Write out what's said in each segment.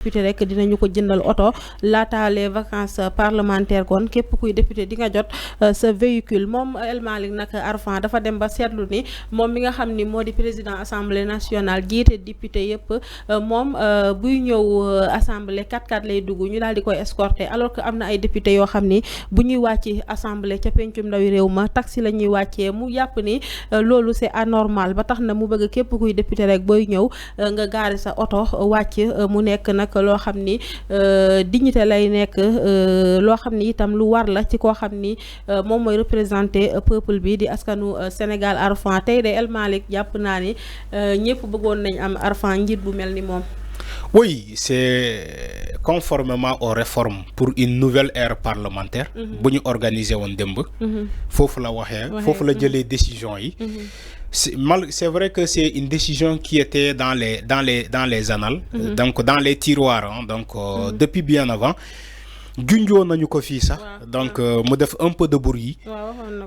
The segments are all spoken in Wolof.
député rek dinañu ko jëndal oto laata les vacances parlementaires kon képp kuy député di nga jot sa véhicule moom El Malick nag Arfan dafa dem ba seetlu ni moom mi nga xam ni moo di président assemblée nationale jiite député yëpp moom buy ñëw assemblée 4x4 lay dugg ñu daal di koy escorter alors que am na ay député yoo xam ni bu ñuy wàcc assemblée ca pencum ndawi réew ma taxi la ñuy wàccee mu yàpp ni loolu c'est anormal ba tax na mu bëgg képp kuy député rek booy ñëw nga gaari sa oto wàcc mu nekk nag loo xam ni dignité lay nekk loo xam ni itam lu war la ci koo xam ni moom mooy représenter peuple bi di askanu Sénégal. Arfan tey de El Malick jàpp naa ni ñëpp bëggoon nañ am Arfan njiit bu mel ni moom. Oui, c'est conformément aux réformes pour une nouvelle ère parlementaire. bu ñu organiser woon démb. foofu la waxee foofu la jëlee décision yi. C'est vrai que c'est une décision qui était dans les annales, donc dans les tiroirs, hein, donc depuis bien avant. Junjoo nañu ko fii sax donc mu def un peu de bruit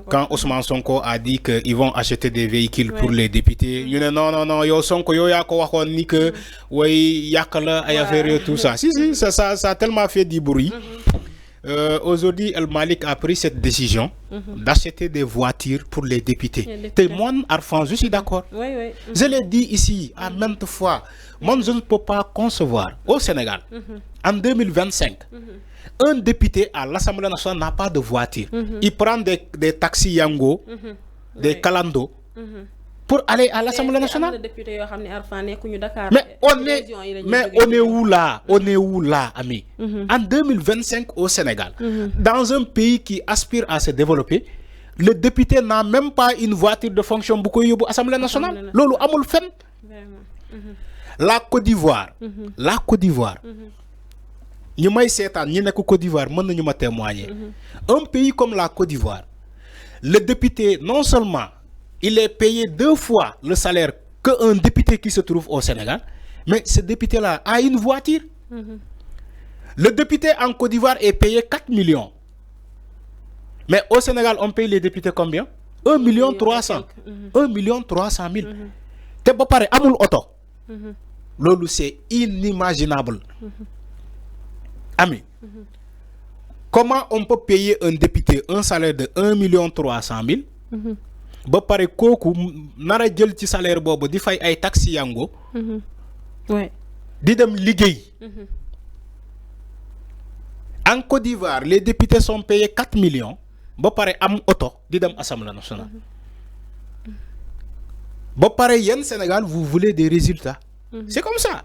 quand Ousmane Sonko a dit que ils vont acheter des véhicules pour les députés. ñu ne non yow Sonko yow yaa ko waxoon ni que way yàq la ay affaires et tout ça. Si ça a tellement fait du bruit. Aujourd'hui, El Malick a pris cette décision d'acheter des voitures pour les députés. Et moi, Arfan, je suis d'accord. Je l'ai dit ici à maintes fois. Moi, je ne peux pas concevoir au Sénégal, en 2025, un député à l'Assemblée nationale n'a pas de voiture. Il prend des taxis Yango, des Kalando, pour aller à l'Assemblée nationale. Mais on est où là? On est où là, ami? En 2025 au Sénégal, dans un pays qui aspire à se développer, le député n'a même pas une voiture de fonction beaucoup à l'Assemblée nationale. Lolo amul fen. La Côte d'Ivoire, ñu may seetaan ñi nekk Côte d'Ivoire mën nañu ma témoigner. Un pays comme la Côte d'Ivoire, le député non seulement il est payé 2 fois le salaire qu'un député qui se trouve au Sénégal, mais ce député-là a une voiture. Le député en Côte d'Ivoire est payé 4 millions. Mais au Sénégal, on paye les députés combien? 1 million 300. 1 million 300 000. Te ba pare amul auto. Lolu c'est inimaginable. Ami, comment on peut payer un député un salaire de 1 million 300 000? Ba pare koku nara jël ci salaire bobu di fay ay taxi yango. Di dem liggéey. En Côte d'Ivoire, les députés sont payés 4 millions. Ba pare am auto di dem Assemblée nationale. Ba pare yeen Sénégal, vous voulez des résultats. C'est comme ça.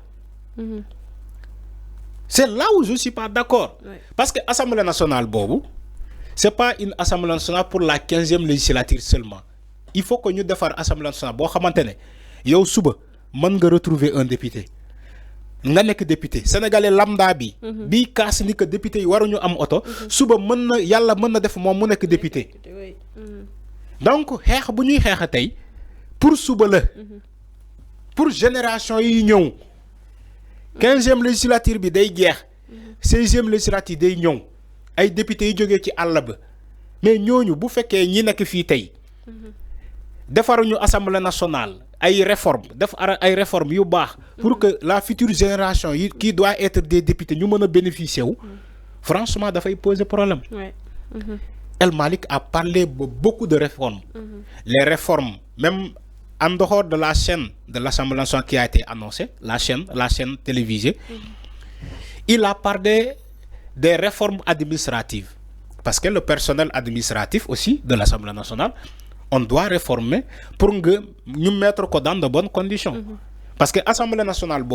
C'est là où je ne suis pas d'accord. Parce que l'Assemblée nationale, ce n'est pas une Assemblée nationale pour la 15e législature seulement. Il faut que nous fassions l'Assemblée nationale. Si vous avez retrouver un député. Nga nek député sénégalais lambda bi kaas ni que député yi waruñu am auto suba mën na yalla mën na def mom mu nek député. Donc xex bu ñuy xex tay pour suba la pour génération yi ñew 15e législature bi day jeex 16e législature day ñew ay député yi joggé ci àll ba mais ñooñu bu féké ñi nek fi tay defaruñu assemblée nationale ay réformes ay réformes yu baax pour que la future génération qui doit être des députés ñu mëna bénéficier wu franchement da fay poser problème. El Malick a parlé de beaucoup de réformes. Les réformes même en dehors de la chaîne de l'Assemblée nationale qui a été annoncée, la chaîne télévisée, il a parlé des réformes administratives. Parce que le personnel administratif aussi de l'Assemblée nationale, on doit réformer pour nous mettre dans de bonnes conditions. Parce que l'Assemblée nationale,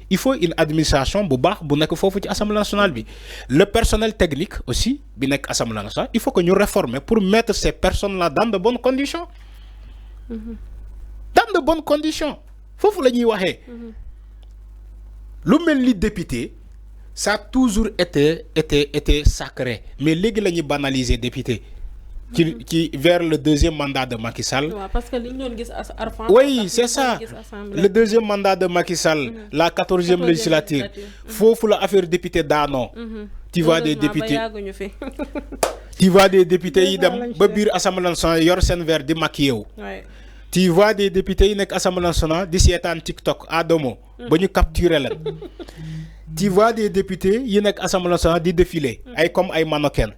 il faut une administration pour l'Assemblée nationale. Le personnel technique aussi, l'Assemblée nationale, il faut que nous réformions pour mettre ces personnes-là dans de bonnes conditions. Dans de bonnes conditions. Faut que nous disions. Le député, ça a toujours été sacré. Mais les gens banalisé député. Qui vers le deuxième mandat de Macky Sall. Oui, c'est ça. Le deuxième mandat de Macky Sall, la 14e législature. Faut la affaire député d'Ano. Tu vois des députés. Tu vois des députés, ils ont assemblée nationale, ils ont vers des maquillés. tu vois des députés yi nekk Assemblée nationale di seetaan TikTok à domo ba ñu capturer leen. Tu vois des députés yi nekk Assemblée nationale di défiler ay comme ay mannequin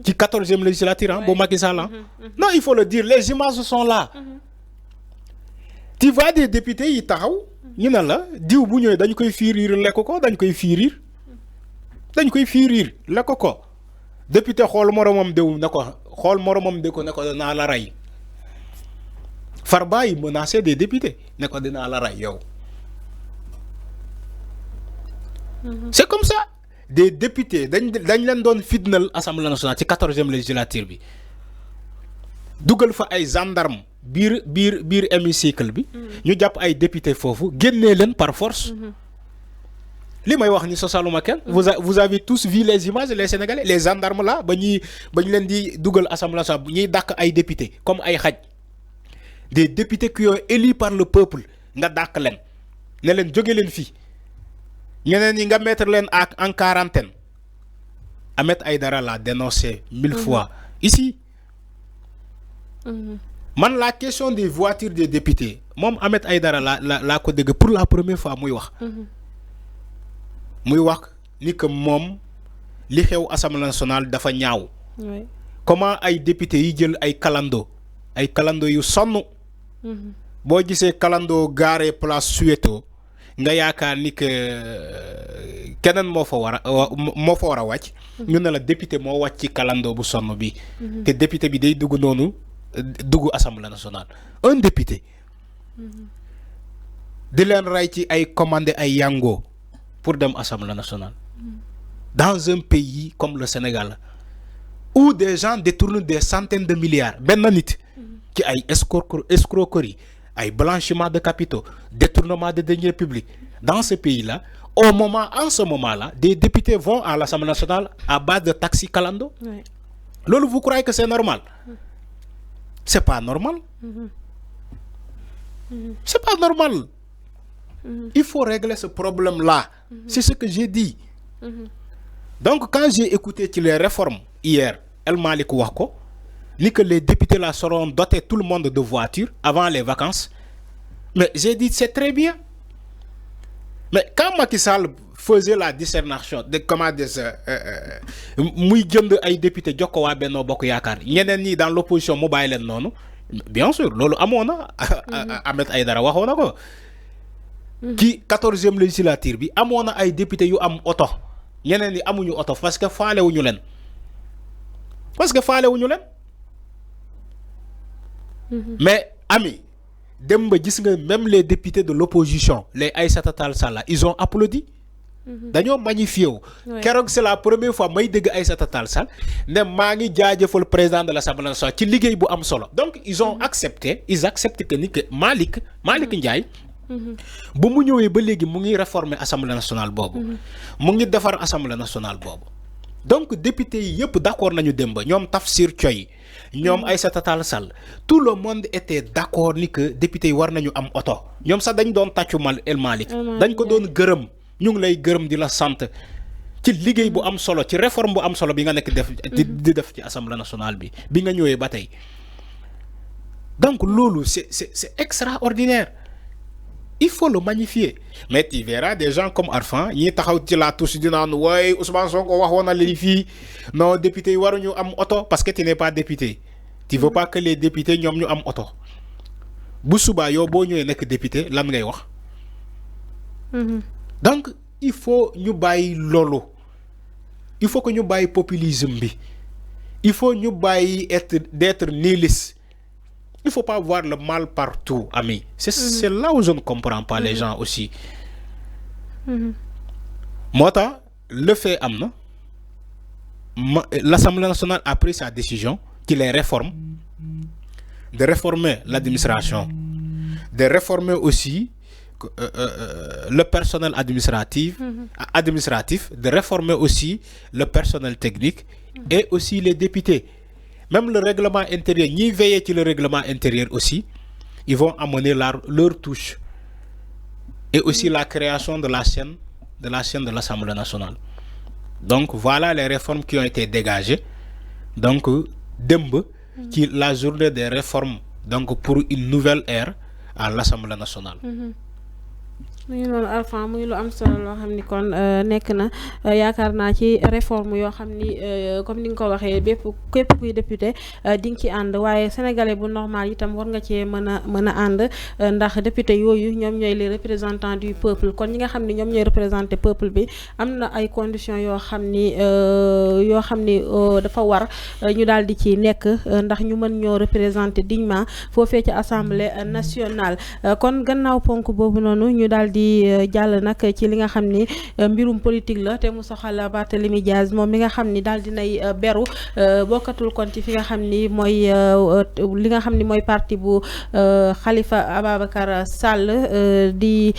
ci 14e législature bu Macky Sall. Non, il faut le dire, les images sont là. Tu vois des députés yi taxaw ñu ne la diw bu ñëwee dañ koy fiiriir lekk ko dañ koy fiiriir lekk ko député xool moromam déw ne ko xool moromam de ko ne ko dinaa la rey Farba yi menacé des députés ne ko dinaa la rey yow. C'est comme ça. Des députés dañ leen doon fitnal Assemblée nationale ci 14e législature bi dugal fa ay gendarme biir hémicycle bi ñu jàpp ay député foofu génnee leen par force. li may wax ni sosaluma kenn vous avez tous vu les images, les Sénégalais, les gendarmes là ba ñu leen di dugal Assemblée nationale ñuy dàq ay député comme ay xaj, des députés qui ont élus par le peuple nga dàq leen ne leen jóge leen fii. ñeneen ñi nga mettre leen en quarantaine. Ahmed Aïdara l'a dénoncé 1000 fois ici. Man, la question des voitures des députés moom Ahmed Aïdara la ko dégg pour la première fois muy wax. muy wax ni que moom li xew Assemblée nationale dafa ñaaw. Comment ay députés yi jël ay kalando yu sonn. boo gisee kalando garé place Soweto nga yaakaar ni que keneen moo fa war a wàcc. ñu ne la député moo wàcc ci kalando bu sonn bi. te député bi day dugg noonu dugg Assemblée nationale un député. di leen rey ci ay commandé ay yango pour dem Assemblée nationale. dans un pays comme le Sénégal où des gens détournent des centaines de milliards benn nit ci ay escroquerie ay blanchiment de capitaux, détournement de deniers publics. Dans ce pays-là, en ce moment-là, des députés vont à l'Assemblée nationale à base de taxi calando. Oui. Lolo, vous croyez que c'est normal? C'est pas normal. C'est pas normal. Il faut régler ce problème-là. C'est ce que j'ai dit. Donc, quand j'ai écouté les réformes hier, El Malik Wako, ni que les députés là seront dotés tout le monde de voitures avant les vacances. Mais j'ai dit c'est très bien. Mais quand Macky Sall faisait la discernation de comment muy jënd ay député joko wa Benno Bokk Yaakaar ñeneen ñi dans l'opposition mu bàyyi leen noonu bien sûr loolu amoon na Ahmed Aïdara waxoon na ko ci 14e législature bi amoon na ay député yu am oto ñeneen ñi amuñu oto parce que faalewuñu leen mais ami demba gis nga même les députés de l'opposition les Aïssata Tall Sall ils ont applaudi. Dañoo magnifié wu. Keroog c'est la première fois may dégg Aïssata Tall Sall ne maa ngi jaajëfal président de l'Assemblée nationale ci liggéey bu am solo. Donc ils ont accepté que ni que Malick Ndiaye bu mu ñëwee ba léegi mu ngi réformer Assemblée nationale boobu. mu ngi defar Assemblée nationale boobu. Donc député yi yëpp d'accord nañu demba ñoom Tafsir Thioye ñoom Aïssata Tall Sall tout le monde était d'accord ni que député yi war nañu am oto ñoom sax dañ doon tàccu El Malick dañ ko doon gërëm ñu ngi lay gërëm di la sant ci liggéey bu am solo ci réforme bu am solo bi nga nekk def di def ci Assemblée nationale bi nga ñëwee ba tey. Donc loolu c'est extraordinaire. Il faut le magnifier. Mais tu verras des gens comme Arfan, ñi taxaw ci la touche di naan way Ousmane Sonko waxoon na li fii non député yi waruñu am oto parce que tu n'es pas député. Tu veux pas que les députés ñoom ñu am oto. Bu subaa yow boo ñëwee nekk député lan ngay wax. Donc il faut ñu bàyyi loolu. Il faut que ñu bàyyi populisme bi. Il faut ñu bàyyi d'être nihiliste. Il ne faut pas voir le mal partout, ami. C'est là où je ne comprends pas les gens aussi. Moi, le fait amna, l'Assemblée nationale a pris sa décision qu'il les réforme, de réformer l'administration, de réformer aussi le personnel administratif, de réformer aussi le personnel technique et aussi les députés. Même le règlement intérieur, ni veiller sur le règlement intérieur aussi, ils vont amener leur touche. Et aussi la création de la chaîne de l'Assemblée nationale. Donc voilà les réformes qui ont été dégagées. Donc, dembe, qui la journée des réformes donc pour une nouvelle ère à l'Assemblée nationale. mu ngi noonu Arfan muy lu am solo loo xam ni kon nekk na yaakaar naa ci réforme yoo xam ni comme ni nga ko waxee képp kuy député di nga ci ànd waaye sénégalais bu normal itam war nga cee mën a ànd ndax député yooyu ñoom ñooy les représentants du peuple kon ñi nga xam ni ñoom ñooy représenté peuple bi am na ay conditions yoo xam ni dafa war ñu daal di ci nekk ndax ñu mën ñoo représenté dignement foofee ci assemblée nationale kon gannaaw ponk boobu noonu ñu daal di jàll nag ci li nga xam ni mbirum politique la te mu soxal Barthélémy Diaz moom mi nga xam ni daal dinay beru bokkatul kon ci fi nga xam ni mooy li nga xam ni mooy parti bu Khalifa Ababacar Sall di